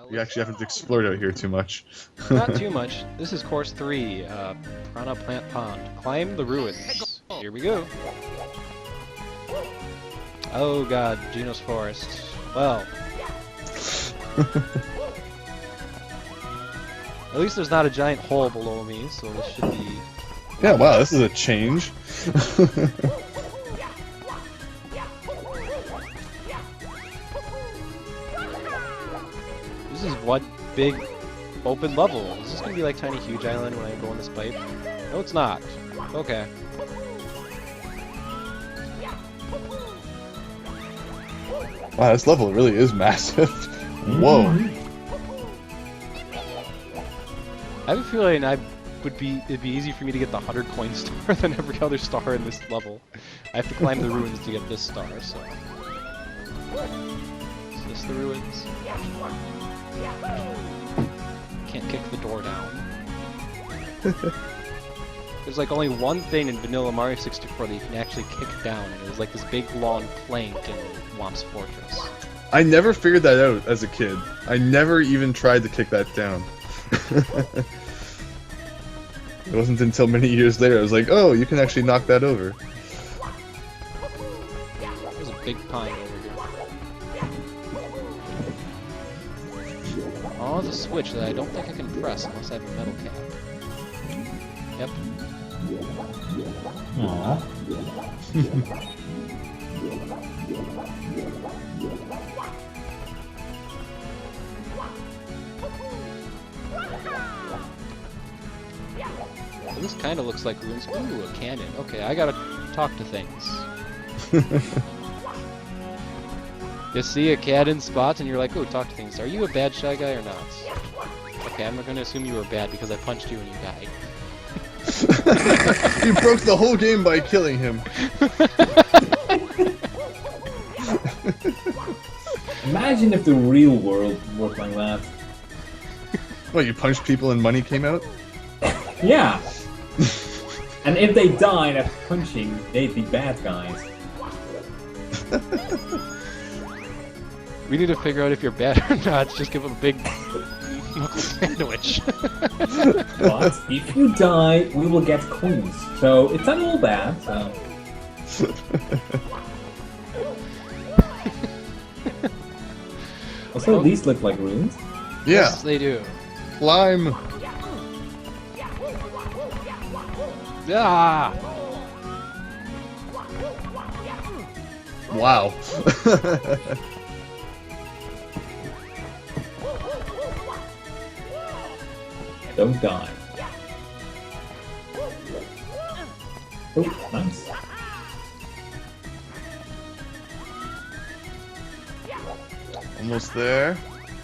We actually haven't explored out here too much. Not too much. This is course 3, Piranha Plant Pond. Climb the ruins. Here we go. Oh god, Geno's Forest. Well. At least there's not a giant hole below me, so this should be... Yeah, wow, this is a change. This is one big open level. Is this gonna be like Tiny Huge Island when I go in this pipe? No, it's not. Okay. Wow, this level really is massive. Whoa. I have a feeling it'd be easy for me to get the 100 coin star than every other star in this level. I have to climb the ruins to get this star, so... Is this the ruins? Can't kick the door down. There's like only one thing in vanilla Mario 64 that you can actually kick down, and it was like this big long plank in Womp's Fortress. I never figured that out as a kid. I never even tried to kick that down. It wasn't until many years later I was like, oh, you can actually knock that over. There's a big pine over here. Oh, there's a switch that I don't think I can press unless I have a metal cap. Yep. Aww. Well, this kind of looks like ruins. Ooh, a cannon. Okay, I gotta talk to things. You see a cannon spot and you're like, oh, talk to things. Are you a bad Shy Guy or not? Okay, I'm gonna assume you were bad because I punched you and you died. You broke the whole game by killing him. Imagine if the real world worked like that. What, you punched people and money came out? Yeah. And if they died after punching, they'd be bad guys. We need to figure out if you're bad or not. Just give him a big knuckle sandwich. But if you die, we will get coins. So it's not all bad. So. Also, these look like ruins. Yeah. Yes, they do. Climb. Ah! Wow. Don't die. Oh, nice. Almost there.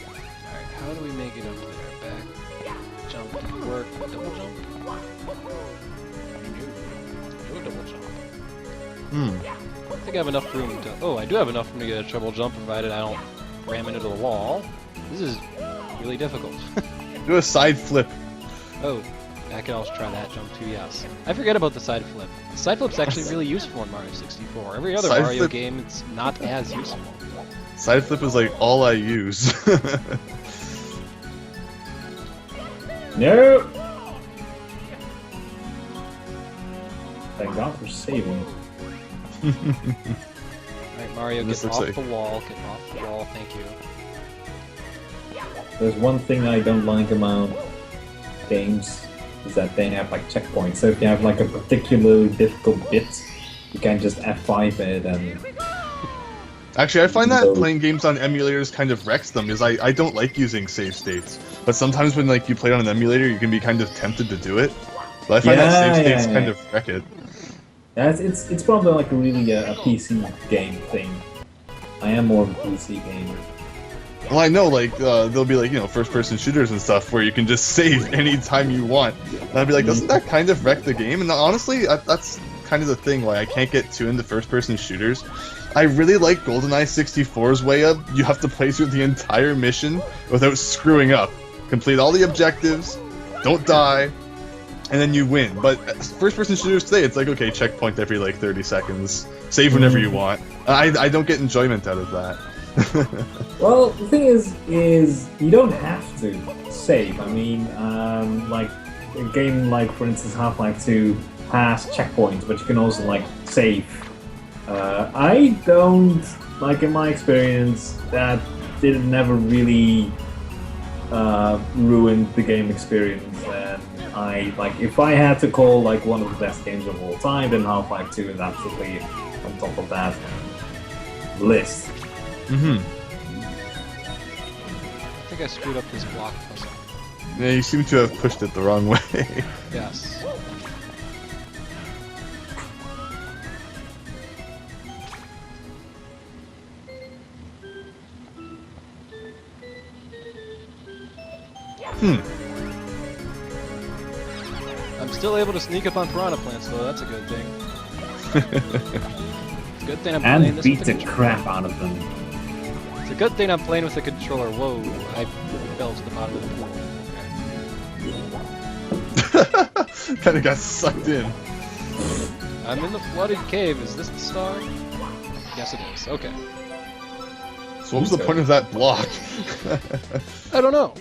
Alright, how do we make it up there? Back jump didn't work. Double jump? Do a double jump. I don't think I have enough room to... Oh, I do have enough room to get a triple jump provided I don't ram into the wall. This is really difficult. Do a side flip. Oh, I can also try that jump too, yes. I forget about the side flip. The side flip's actually really useful in Mario 64. Every other Side Mario flip- game, it's not as useful. Side flip is like all I use. No! Thank God for saving. Alright, Mario, This get looks off like- the wall, get off the wall, thank you. There's one thing I don't like about games, is that they have like checkpoints. So if you have like a particularly difficult bit, you can just F5 it and... Actually, I find that playing games on emulators kind of wrecks them, because I don't like using save states. But sometimes when like you play it on an emulator, you can be kind of tempted to do it. But I find that save states kind of wreck it. Yeah, it's probably like really a PC game thing. I am more of a PC gamer. Well, I know, like, there'll be, like, you know, first-person shooters and stuff where you can just save anytime you want. And I'd be like, doesn't that kind of wreck the game? And honestly, that's kind of the thing why I can't get too into first-person shooters. I really like GoldenEye 64's way up. You have to play through the entire mission without screwing up. Complete all the objectives, don't die, and then you win. But first-person shooters today, it's like, okay, checkpoint every, like, 30 seconds. Save whenever you want. I don't get enjoyment out of that. Well, the thing is you don't have to save. I mean, like a game like, for instance, Half-Life 2 has checkpoints, but you can also like save. I don't like, in my experience, that did never really ruined the game experience. And I like, if I had to call like one of the best games of all time, then Half-Life 2 is absolutely on top of that list. I think I screwed up this block puzzle. Yeah, you seem to have pushed it the wrong way. Yes. I'm still able to sneak up on piranha plants, though. That's a good thing. It's a good thing I'm playing And this beat with the the crap out of them. It's a good thing I'm playing with the controller. Whoa, I fell to the bottom of the pool. Kind of got sucked in. I'm in the flooded cave. Is this the star? Yes, it is. Okay. So what was the point of that block? I don't know.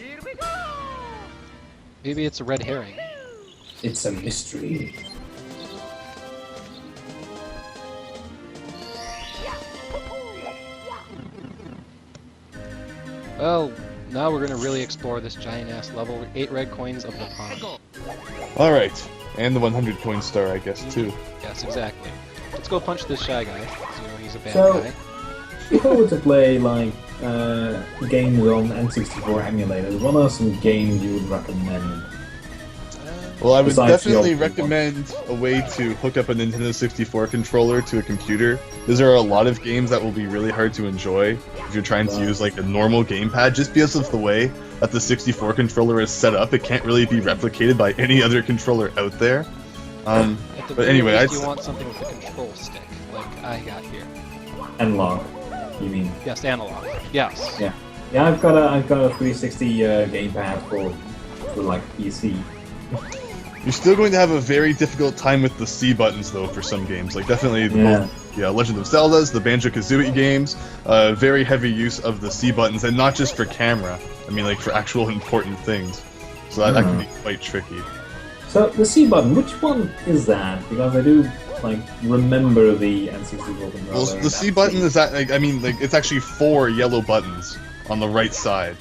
Maybe it's a red herring. It's a mystery. Well, now we're gonna really explore this giant-ass level. 8 red coins of the pond. Alright. And the 100 coin star, I guess, too. Yes, exactly. Let's go punch this shy guy, 'cause, you know, he's a bad So- guy. If I were to play like games on N64 emulators, what are some games you would recommend? Well, I would Besides the definitely old one. recommend a way to hook up a Nintendo 64 controller to a computer. There are a lot of games that will be really hard to enjoy if you're trying to use like a normal gamepad, just because of the way that the 64 controller is set up. It can't really be replicated by any other controller out there. At the But very anyway, least, I'd you want something with a control stick, like I got here. Analog, you mean? Yes, analog. Yes. Yeah. Yeah, I've got a 360 gamepad for like PC. You're still going to have a very difficult time with the C buttons, though, for some games. Like, definitely, Legend of Zelda's, the Banjo-Kazooie games, very heavy use of the C buttons, and not just for camera. I mean, like, for actual important things. So that can be quite tricky. So, the C button, which one is that? Because I do, like, remember the N64 controller. Well, the C button is that, like, I mean, like, it's actually 4 yellow buttons on the right side.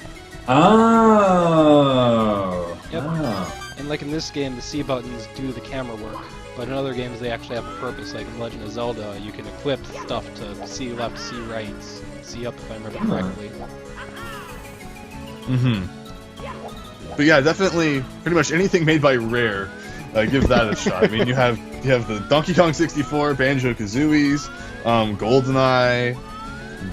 Oh! Yep. Ah. And like in this game, the C buttons do the camera work. But in other games, they actually have a purpose. Like in Legend of Zelda, you can equip stuff to see left, see right, see up, if I remember correctly. But yeah, definitely, pretty much anything made by Rare, give that a shot. I mean, you have the Donkey Kong 64, Banjo-Kazooies, GoldenEye,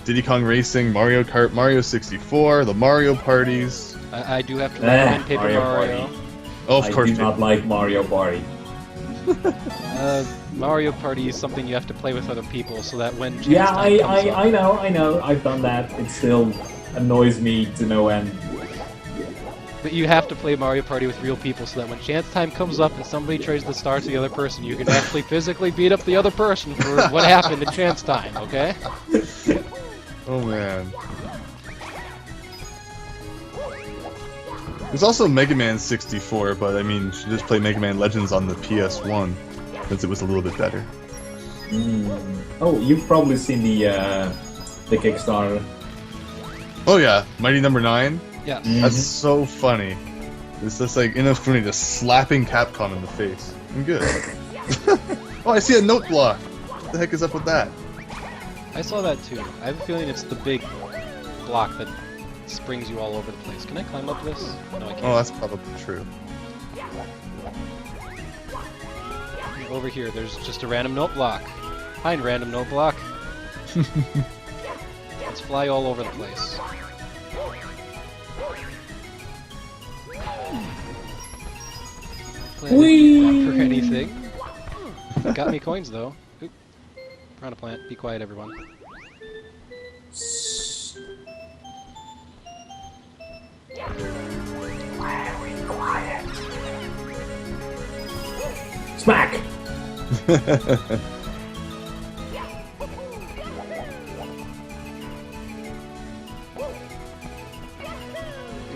Diddy Kong Racing, Mario Kart, Mario 64, the Mario parties. I do have to recommend Paper Mario Mario. Party. Oh, of course. I do not like Mario Party. Mario Party is something you have to play with other people, so that when chance Yeah, time comes up, I know. I've done that. It still annoys me to no end. but you have to play Mario Party with real people, so that when chance time comes up and somebody trades the star to the other person, you can actually physically beat up the other person for what happened in chance time. Okay? Oh man. There's also Mega Man 64, but I mean, you should just play Mega Man Legends on the PS1, since it was a little bit better. Oh, you've probably seen the Kickstarter. Oh yeah, Mighty Number 9? Yes. That's so funny. It's just like Inafune just slapping Capcom in the face. I'm good. Oh, I see a note block! What the heck is up with that? I saw that too. I have a feeling it's the big block that springs you all over the place. Can I climb up this? No, I can't. Oh, that's probably true. Over here, there's just a random note block. Find random note block. Let's fly all over the place. Whee! For anything. Got me coins though. Oop. Piranha plant. Be quiet, everyone. Very quiet. Smack!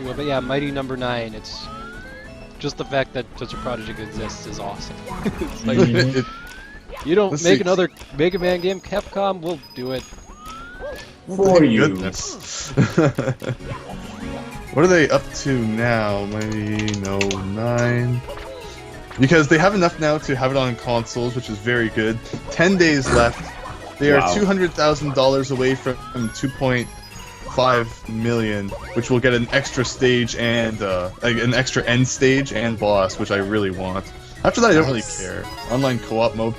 But yeah, Mighty Number 9. It's just the fact that such a project exists is awesome. It's like, you don't make another Mega Man game, Capcom will do it for you. Goodness. What are they up to now? Maybe no 9. Because they have enough now to have it on consoles, which is very good. 10 days left. They are $200,000 away from 2.5 million, which will get an extra stage and an extra end stage and boss, which I really want. After that, I don't really care. Online co-op mode,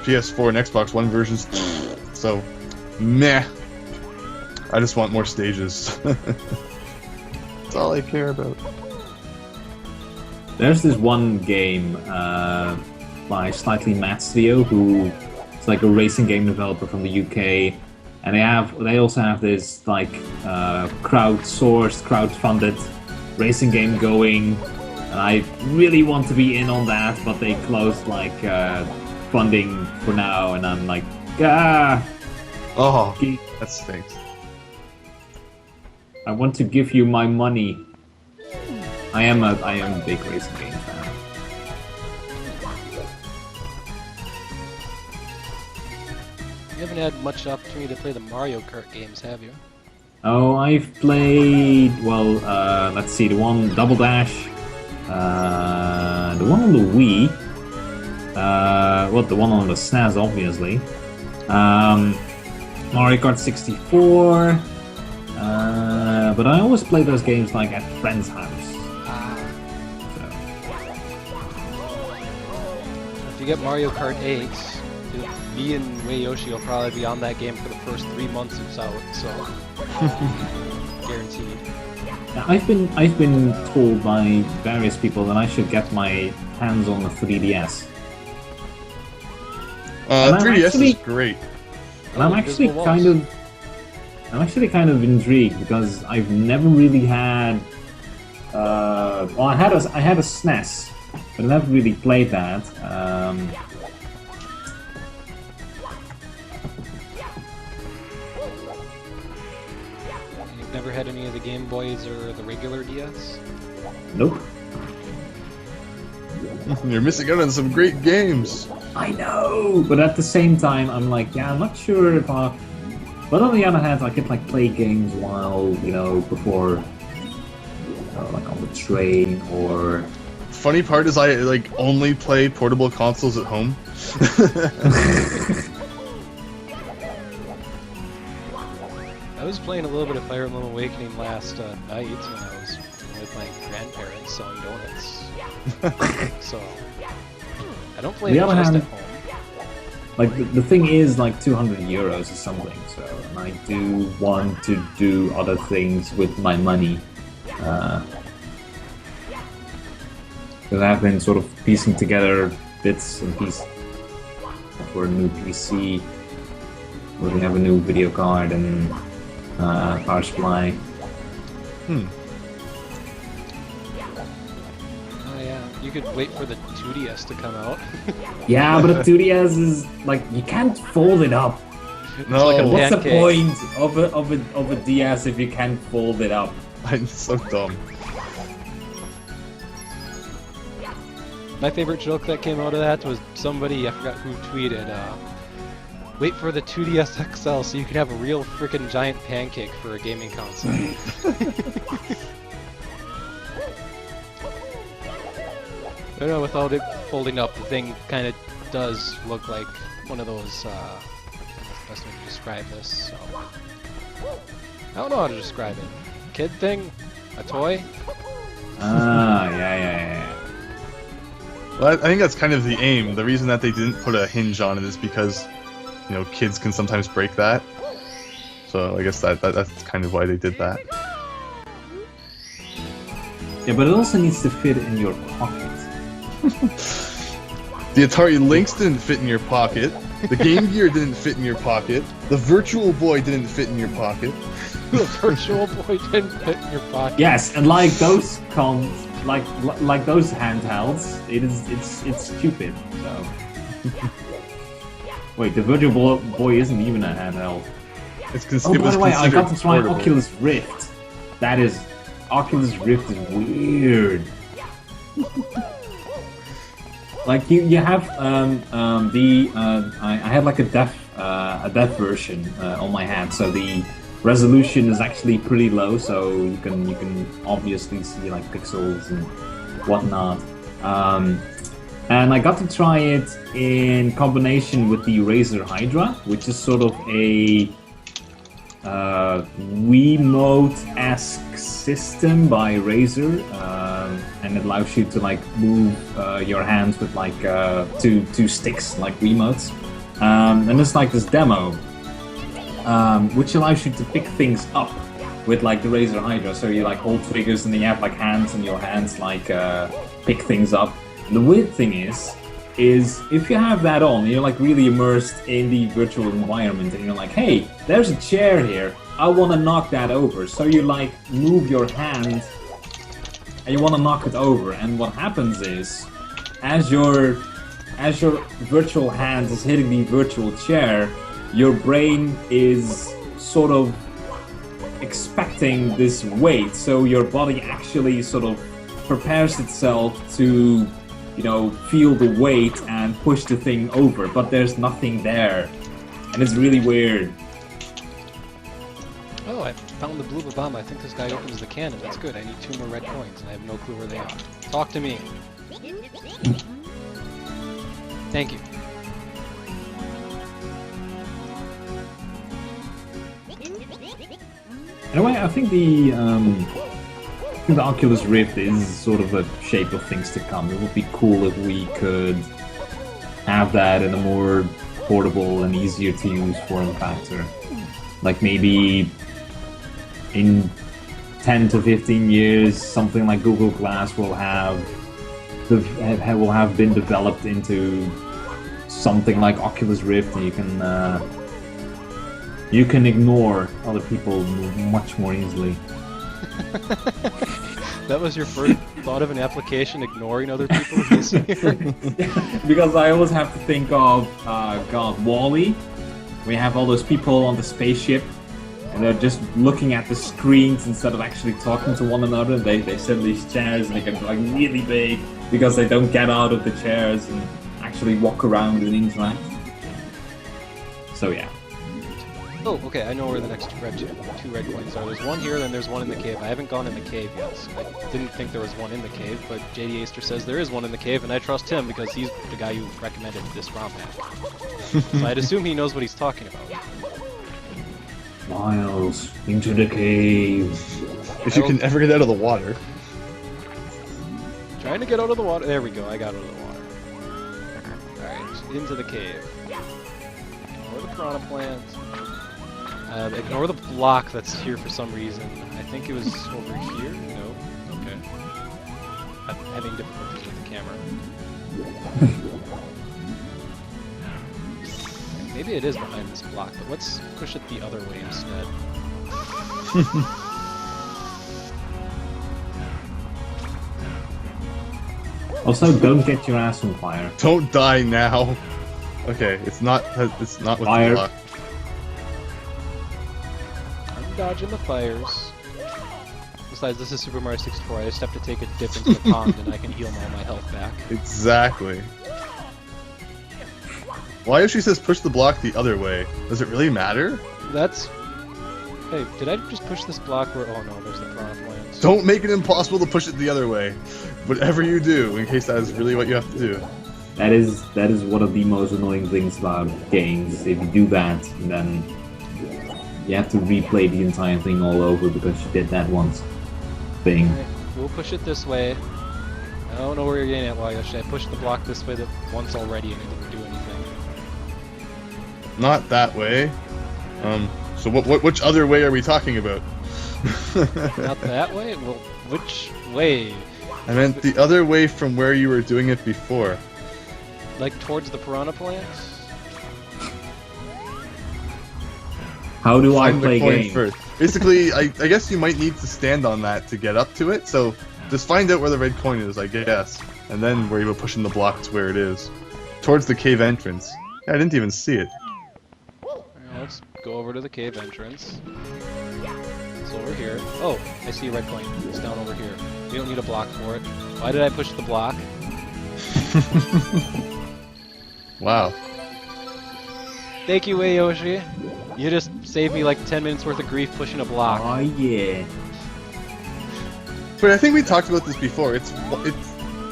PS4 and Xbox One versions, so meh. I just want more stages. That's all I care about. There's this one game by Slightly Mad Studio, who is like a racing game developer from the UK, and they also have this like crowdsourced, crowdfunded racing game going, and I really want to be in on that, but they closed like funding for now, and I'm like, oh, that stinks. I want to give you my money. I am a big racing game fan. You haven't had much opportunity to play the Mario Kart games, have you? Oh, I've played, well, let's see, the one Double Dash, the one on the Wii, the one on the SNES, obviously, Mario Kart 64, but I always play those games like at friends' house. If you get Mario Kart 8, me and Wei Yoshi will probably be on that game for the first 3 months it's out, so guaranteed. I've been told by various people that I should get my hands on the 3DS. 3DS is great. And I'm actually kind of intrigued because I've never really had. Well, I had a SNES, but I never really played that. You've never had any of the Game Boys or the regular DS? Nope. You're missing out on some great games. I know, but at the same time, I'm like, yeah, I'm not sure if I. But on the other hand, I could like play games while, before, like on the train or. Funny part is I like only play portable consoles at home. I was playing a little bit of Fire Emblem Awakening last night when I was with my grandparents selling donuts. So I don't play it just at home. Like the thing is like 200 euros or something, so and I do want to do other things with my money. Because I've been sort of piecing together bits and pieces for a new PC. We're gonna have a new video card and power supply. Oh yeah, you could wait for the 2DS to come out. Yeah, but a 2DS is like you can't fold it up. No, like a What's the pancake. point of a DS if you can't fold it up? I'm so dumb. My favorite joke that came out of that was somebody, I forgot who tweeted, wait for the 2DS XL so you can have a real freaking giant pancake for a gaming console. I don't know, without it folding up, the thing kind of does look like one of those, best way to describe this, so. I don't know how to describe it. Kid thing? A toy? Yeah. Well, I think that's kind of the aim. The reason that they didn't put a hinge on it is because, kids can sometimes break that. So I guess that's kind of why they did that. Yeah, but it also needs to fit in your pocket. The Atari Lynx didn't fit in your pocket. The Game Gear didn't fit in your pocket. The Virtual Boy didn't fit in your pocket. The Virtual Boy didn't fit in your pocket. Yes, and like those like those handhelds, it's stupid. So. Wait, the Virtual Boy isn't even a handheld. It was Oh, by the way, I got to considered try portable. Oculus Rift. That is... Oculus Rift is weird. Like you have I had like a deaf version on my hand, so the resolution is actually pretty low, so you can obviously see like pixels and whatnot. And I got to try it in combination with the Razer Hydra, which is sort of a Wiimote-esque system by Razer, and it allows you to like move your hands with like two sticks like Wiimotes. And it's like this demo, which allows you to pick things up with like the Razer Hydra. So you like hold triggers and then you have like hands, and your hands like pick things up. And the weird thing is if you have that on, you're like really immersed in the virtual environment, and you're like, hey, there's a chair here, I want to knock that over. So you like move your hand and you want to knock it over, and what happens is, as your virtual hand is hitting the virtual chair, your brain is sort of expecting this weight, so your body actually sort of prepares itself to, you know, feel the weight and push the thing over, but there's nothing there. And it's really weird. Oh, I found the blue bomb. I think this guy opens the cannon. That's good. I need 2 more red coins, and I have no clue where they are. Talk to me. Thank you. Anyway, I think the Oculus Rift is sort of a shape of things to come. It would be cool if we could have that in a more portable and easier to use form factor. Like maybe in 10 to 15 years, something like Google Glass will have been developed into something like Oculus Rift, and you can ignore other people much more easily. That was your first thought of an application, ignoring other people? Because I always have to think of, God, WALL-E. We have all those people on the spaceship, and they're just looking at the screens instead of actually talking to one another. They sit in these chairs and they get like really big because they don't get out of the chairs and actually walk around and interact. So yeah. Oh, okay, I know where the next two red coins are. There's one here, then there's one in the cave. I haven't gone in the cave yet, so I didn't think there was one in the cave, but JD Aster says there is one in the cave, and I trust him because he's the guy who recommended this Romhack. So I'd assume he knows what he's talking about. Miles, into the cave. If you can ever get out of the water. Trying to get out of the water. There we go, I got out of the water. Alright, into the cave. Ignore the piranha plant. Ignore the block that's here for some reason. I think it was over here? No? Okay. I'm having difficulties with the camera. Maybe it is behind this block, but let's push it the other way instead. Also, don't get your ass on fire. Don't die now. Okay, it's not with Fire. the block. Dodging the fires. Besides, this is Super Mario 64. I just have to take a dip into the pond and I can heal all my health back. Exactly. Why if she says push the block the other way? Does it really matter? That's... Hey, did I just push this block where... Oh no, there's the piranha plants. Don't make it impossible to push it the other way. Whatever you do, in case that is really what you have to do. That is one of the most annoying things about games. If you do that, then you have to replay the entire thing all over because you did that once. Thing. Right, we'll push it this way. I don't know where you're getting at, Why should I push the block this way that once already and it didn't do anything? Not that way. So which other way are we talking about? Not that way? Well, which way? I meant the other way from where you were doing it before. Like towards the piranha plants? How do I Find play the coin games? first. Basically, I guess you might need to stand on that to get up to it, so just find out where the red coin is, I guess. And then where you were pushing the block to where it is. Towards the cave entrance. Yeah, I didn't even see it. Alright, let's go over to the cave entrance. It's over here. Oh, I see a red coin. It's down over here. We don't need a block for it. Why did I push the block? Wow. Thank you, Yoshi. You just saved me like 10 minutes worth of grief pushing a block. Oh yeah. But I think we talked about this before. It's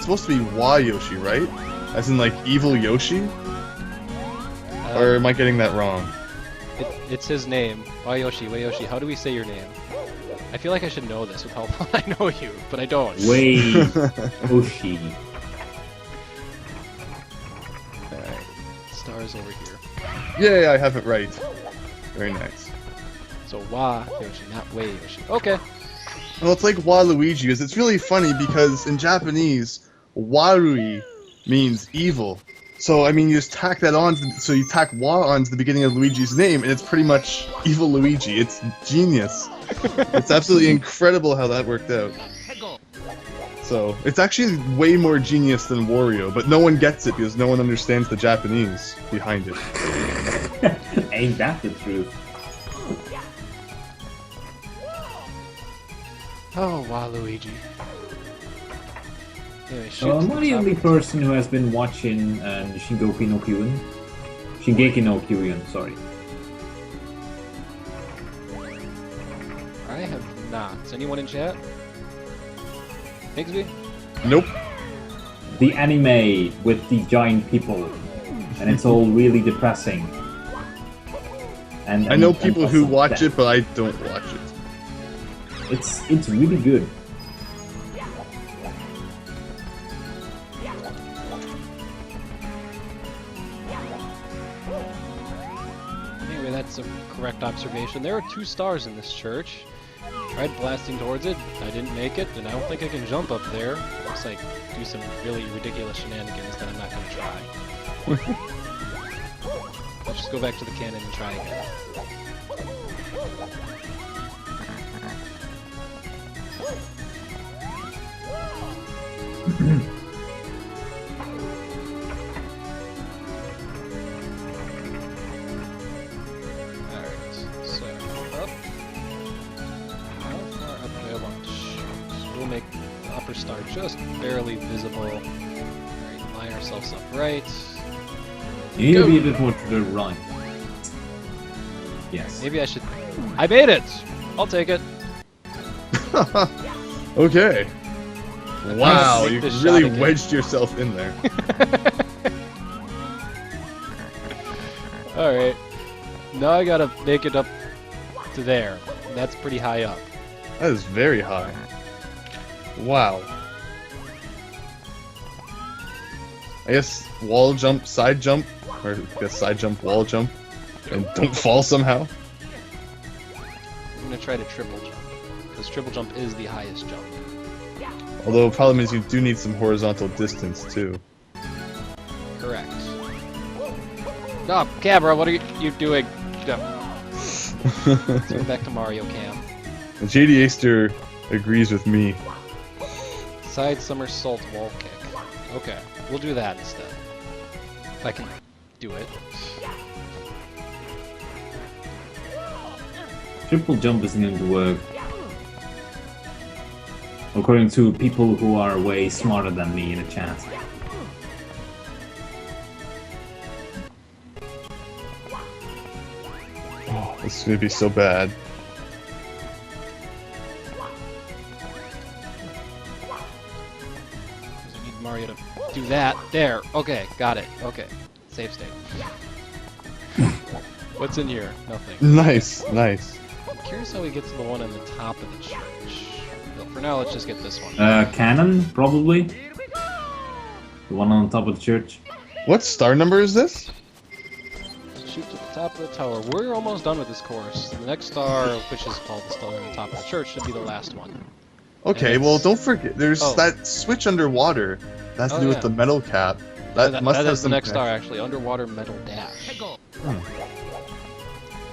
supposed to be Wa Yoshi, right? As in like evil Yoshi? Or am I getting that wrong? It's his name. Wayoshi, how do we say your name? I feel like I should know this with how well I know you, but I don't. Yoshi. Alright, stars over here. Yay, I have it right. Very nice. So Yoshi, not Yoshi. Okay. Well, it's like Waluigi. It's really funny because in Japanese, Warui means evil. So, I mean, you just tack that on, so you tack Wa onto the beginning of Luigi's name, and it's pretty much evil Luigi. It's genius. It's absolutely incredible how that worked out. So, it's actually way more genius than Wario, but no one gets it because no one understands the Japanese behind it. Ain't that the truth? Oh, Waluigi. Anyway, I'm not the only person who has been watching Shingeki no Kyojin, sorry. I have not. Is anyone in chat? Higsby? Nope. The anime with the giant people, and it's all really depressing. And I know people who also watch that- it, but I don't watch it. It's really good. Anyway, that's a correct observation. There are 2 stars in this church. Tried blasting towards it, I didn't make it, and I don't think I can jump up there. Looks like do some really ridiculous shenanigans that I'm not going to try. Let's just go back to the cannon and try again. Alright, so up. How far up do I want to shoot? We'll make the upper star just barely visible. Alright, line ourselves up right. You need to be a bit more to the right. Yes. Maybe I should... I made it! I'll take it. Okay. Wow, take you this really shot again. wedged yourself in there. Alright. Now I gotta make it up to there. That's pretty high up. That is very high. Wow. I guess wall jump, side jump, or I guess side jump, wall jump, and don't fall somehow. I'm gonna try to triple jump. Because triple jump is the highest jump. Although the problem is you do need some horizontal distance too. Correct. No, Cabra, what are you doing? No. Let's go back to Mario Cam. And JD Aster agrees with me. Side somersault wall kick. Okay, we'll do that instead. If I can do it. Triple jump isn't going to work. According to people who are way smarter than me in the chat. Oh, this is gonna be so bad. I need Mario to do that. There. Okay, got it. Okay. Save state. What's in here? Nothing. Nice, nice. I'm curious how we get to the one on the top of the church. Well, for now, let's just get this one. Cannon, probably. The one on top of the church. What star number is this? Shoot to the top of the tower. We're almost done with this course. The next star, which is called the star on the top of the church, should be the last one. Okay, And well it's- don't forget, there's Oh. that switch underwater. That has to Oh, do yeah. with the metal cap. That must that have is the some next star, connection. actually. Underwater Metal Dash.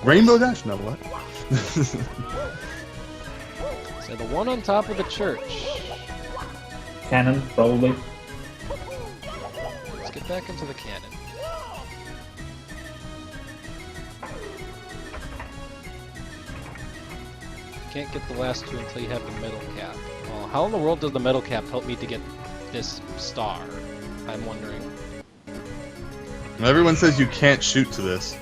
Rainbow Dash? No, what? So the one on top of the church. Cannon, probably. Let's get back into the cannon. can't get the last two until you have the metal cap. Well, how in the world does the metal cap help me to get this star? I'm wondering. Everyone says you can't shoot to this.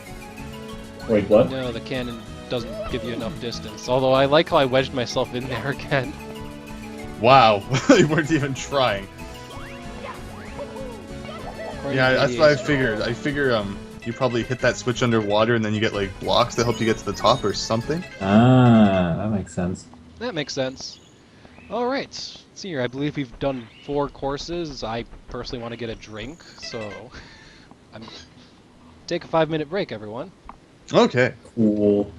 Wait, what? No, the cannon doesn't give you enough distance. Although I like how I wedged myself in there again. Wow, you weren't even trying. Yeah, that's what I figured. I figure you probably hit that switch underwater and then you get like blocks that help you get to the top or something. Ah, that makes sense. That makes sense. Alright, let's see here. I believe we've done 4 courses. I personally want to get a drink, so take a 5-minute break, everyone. Okay. Cool.